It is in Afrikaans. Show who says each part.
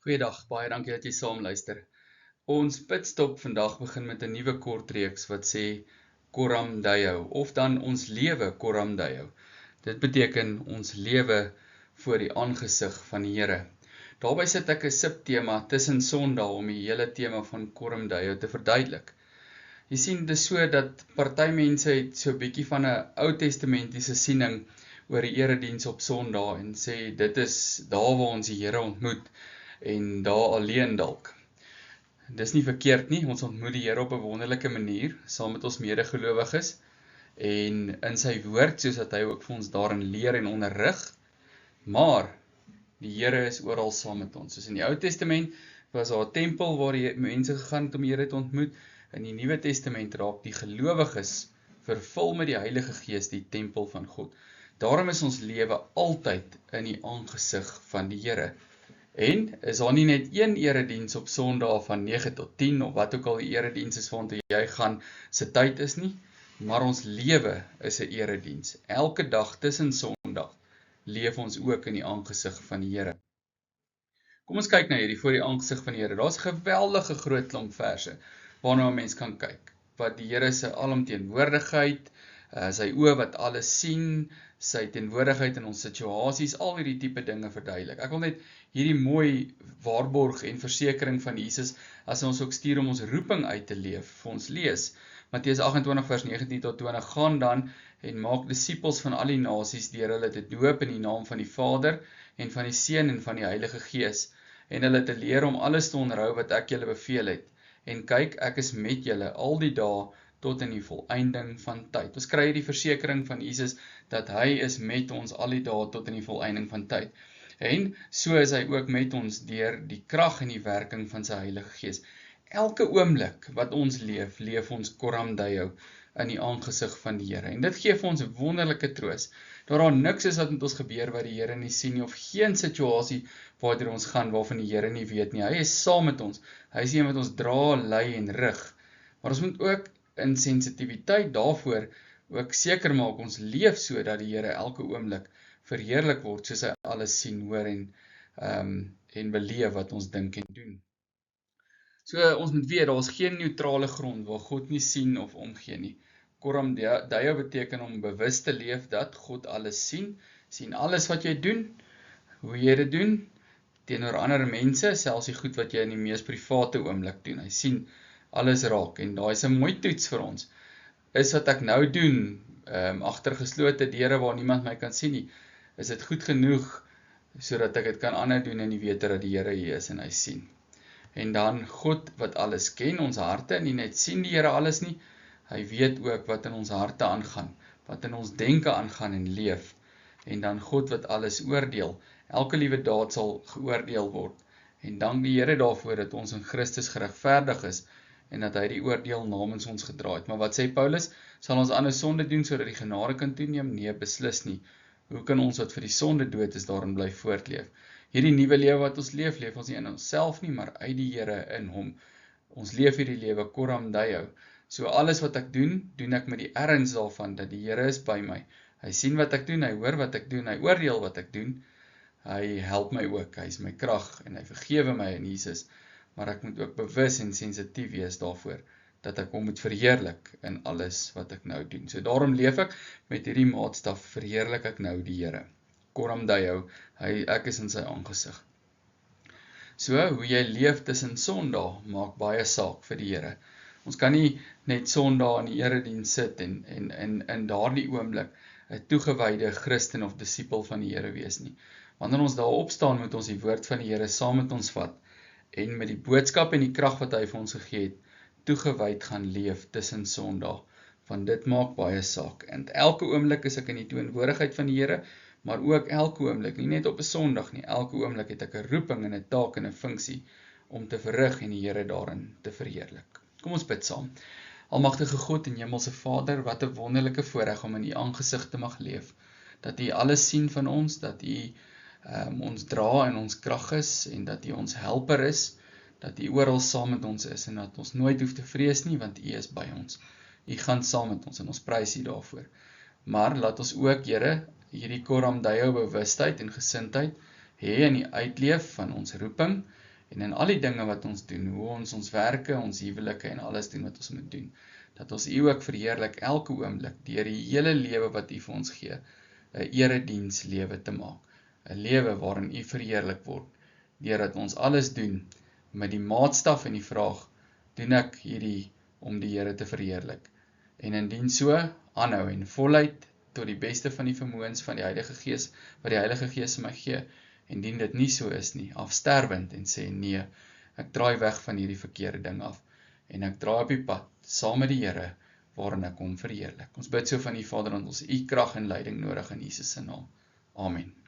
Speaker 1: Goeiedag, baie dankie dat jy saam luister. Ons pitstop vandag begin met 'n nuwe kort reeks wat sê Coram Deo of dan ons lewe Coram Deo. Dit beteken ons lewe voor die aangesig van die Here. Daarby sit ek 'n subtema tussen Sondae om die hele tema van Coram Deo te verduidelik. Jy sien, dit is so dat party mense het so 'n bietjie van 'n Ou Testamentiese siening oor die erediens op Sondae en sê dit is daar waar ons die Here ontmoet en daar alleen dalk. Dis nie verkeerd nie, ons ontmoet die Here op 'n wonderlike manier, saam met ons medegelowiges, en in sy woord, soos dat hy ook vir ons daarin leer en onderrig, maar die Here is oral saam met ons. Soos in die Ou Testament was daar 'n tempel waar die mense gegaan het om die Here te ontmoet, in die Nuwe Testament raak die gelowiges vervul met die Heilige Gees die tempel van God. Daarom is ons lewe altyd in die aangesig van die Here. En is daar nie net een erediens op Sondae van 9 tot 10 of wat ook al die erediens is waartoe jy gaan se tyd is nie, maar ons lewe is 'n erediens. Elke dag tussen Sondag leef ons ook in die aangesig van die Here. Kom ons kyk na hierdie voor die aangesig van die Here. Daar's 'n geweldige groot klomp verse waarna 'n mens kan kyk. Wat die Here se alomteenwoordigheid, sy oë wat alles sien, sy teenwoordigheid in ons situasies, al hierdie tipe dinge verduidelik. Ek wil net hierdie mooi waarborg en versekering van Jesus, as ons ook stuur om ons roeping uit te leef, vir ons lees. Matteus 28 vers 19 tot 20, gaan dan en maak disippels van al die nasies deur hulle te doop in die naam van die Vader en van die Seun en van die Heilige Gees, en hulle te leer om alles te onderhou wat ek julle beveel het. En kyk, ek is met julle al die dae tot in die volëinding van tyd. Ons kry die versekering van Jesus dat hy is met ons al die dae tot in die volëinding van tyd. En so is hy ook met ons deur die krag en die werking van sy Heilige Gees. Elke oomblik wat ons leef, leef ons Coram Deo in die aangesig van die Here. En dit gee vir ons 'n wonderlike troos. Daar niks is wat met ons gebeur wat die Here nie sien nie, of geen situasie waardeur ons gaan waarvan die Here nie weet nie. Hy is saam met ons. Hy is een wat ons dra, lei en rig. Maar ons moet ook in sensitiwiteit daarvoor ook seker maak ons leef so dat die Here elke oomblik verheerlik word, soos hy alles sien, hoor en beleef wat ons dink en doen. So ons moet weet, daar is geen neutrale grond waar God nie sien of omgee nie. Coram Deo beteken om bewus te leef dat God alles sien alles wat jy doen, hoe jy dit doen, teenoor ander mense, selfs die goed wat jy in die mees private oomblik doen. Hy sien alles raak, en daar is 'n mooi toets vir ons. Is wat ek nou doen, agter geslote deure waar niemand my kan sien nie, is dit goed genoeg, sodat ek dit kan aanhou doen in die wete dat die Here hier is en hy sien. En dan God wat alles ken, ons harte, nie net sien die Here alles nie, hy weet ook wat in ons harte aangaan, wat in ons denke aangaan en leef. En dan God wat alles oordeel, elke liewe daad sal geoordeel word. En dank die Here daarvoor dat ons in Christus geregverdig is, en dat hy die oordeel namens ons gedra het. Maar wat sê Paulus? Sal ons ander sonde doen sodat die genade kan toeneem? Nee, beslis nie. Hoe kan ons wat vir die sonde dood is daarin bly voortleef? Hierdie nuwe lewe wat ons leef ons nie in onsself nie, maar uit die Here in hom. Ons leef hierdie lewe Coram Deo. So alles wat ek doen, doen ek met die erns daarvan dat die Here is by my. Hy sien wat ek doen, hy hoor wat ek doen, hy oordeel wat ek doen. Hy help my ook, hy is my krag en hy vergewe my in Jesus. Maar ek moet ook bewus en sensitief wees daarvoor, dat ek hom moet verheerlik in alles wat ek nou doen. So daarom leef ek met hierdie maatstaf, verheerlik ek nou die Here. Coram Deo, ek is in sy aangesig. So, hoe jy leef tussen Sondae, maak baie saak vir die Here. Ons kan nie net Sondae in die erediens sit en in daardie oomblik 'n toegewyde Christen of disipel van die Here wees nie. Wanneer ons daar opstaan, moet ons die woord van die Here saam met ons vat, en met die boodskap en die krag wat hy vir ons gegee het, toegewyd gaan leef tussen Sondae, want dit maak baie saak. En elke oomblik is ek in die teenwoordigheid van die Here, maar ook elke oomblik, nie net op 'n Sondag nie, elke oomblik het ek 'n roeping en 'n taak en 'n funksie om te verrig en die Here daarin te verheerlik. Kom ons bid saam. Almagtige God en Hemelse Vader, wat 'n wonderlike voorreg om in U aangesig te mag leef, dat U alles sien van ons, dat U ons dra en ons krag is, en dat U ons helper is, dat U oral saam met ons is, en dat ons nooit hoef te vrees nie, want U is by ons. U gaan saam met ons, en ons prys U daarvoor. Maar laat ons ook, Here, hierdie Coram Deo bewustheid en gesindheid hê in die uitleef van ons roeping, En in al die dinge wat ons doen, hoe ons werke, ons huwelike en alles doen wat ons moet doen, dat ons U ook verheerlik elke oomblik, deur die hele lewe wat U vir ons gee, 'n eredienslewe te maak. 'n Lewe waarin U verheerlik word, deurdat ons alles doen met die maatstaf en die vraag, doen ek hierdie om die Here te verheerlik? En indien so, aanhou en voluit tot die beste van die vermoëns van die Heilige Gees, wat die Heilige Gees my gee, en indien dit nie so is nie, afsterwend en sê nee, ek draai weg van hierdie verkeerde ding af, en ek draai op die pad, saam met die Here, waarin ek hom verheerlik. Ons bid so van U Vader, dat ons U krag en leiding nodig in Jesus se naam. Amen.